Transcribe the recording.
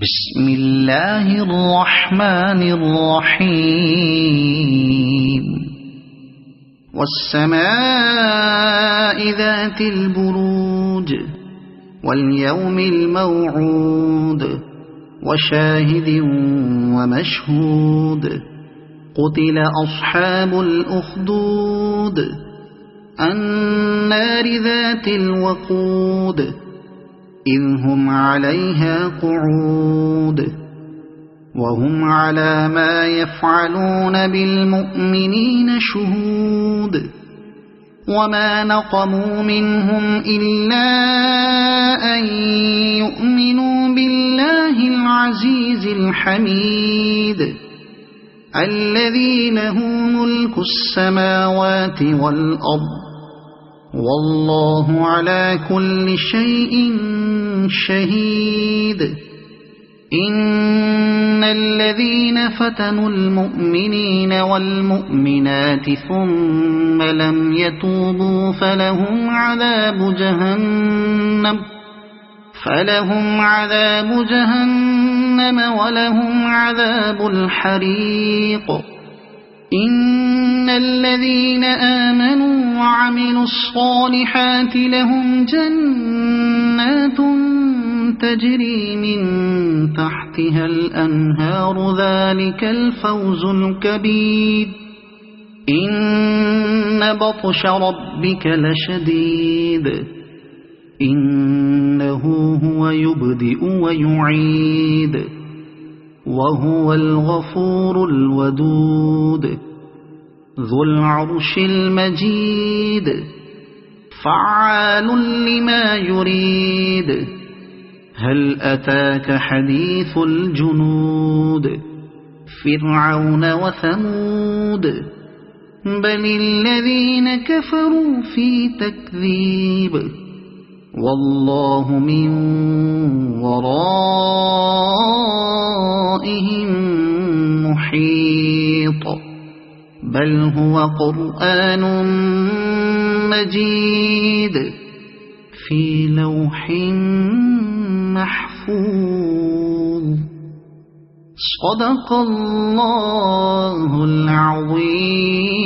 بسم الله الرحمن الرحيم والسماء ذات البروج واليوم الموعود وشاهد ومشهود قتل أصحاب الأخدود النار ذات الوقود إذ هم عليها قعود وهم على ما يفعلون بالمؤمنين شهود وما نقموا منهم إلا أن يؤمنوا بالله العزيز الحميد الذي له ملك السماوات والأرض والله على كل شيء شهيد إن الذين فتنوا المؤمنين والمؤمنات ثم لم يتوبوا فلهم عذاب جهنم ولهم عذاب الحريق إن الذين آمنوا وعملوا الصالحات لهم جنات تجري من تحتها الأنهار ذلك الفوز الكبير إن بطش ربك لشديد إنه هو يبدئ ويعيد وهو الغفور الودود ذو العرش المجيد فعال لما يريد هل أتاك حديث الجنود فرعون وثمود بل الذين كفروا في تكذيب والله من ورائهم محيط بل هو قرآن مجيد في لوح محفوظ صدق الله العظيم.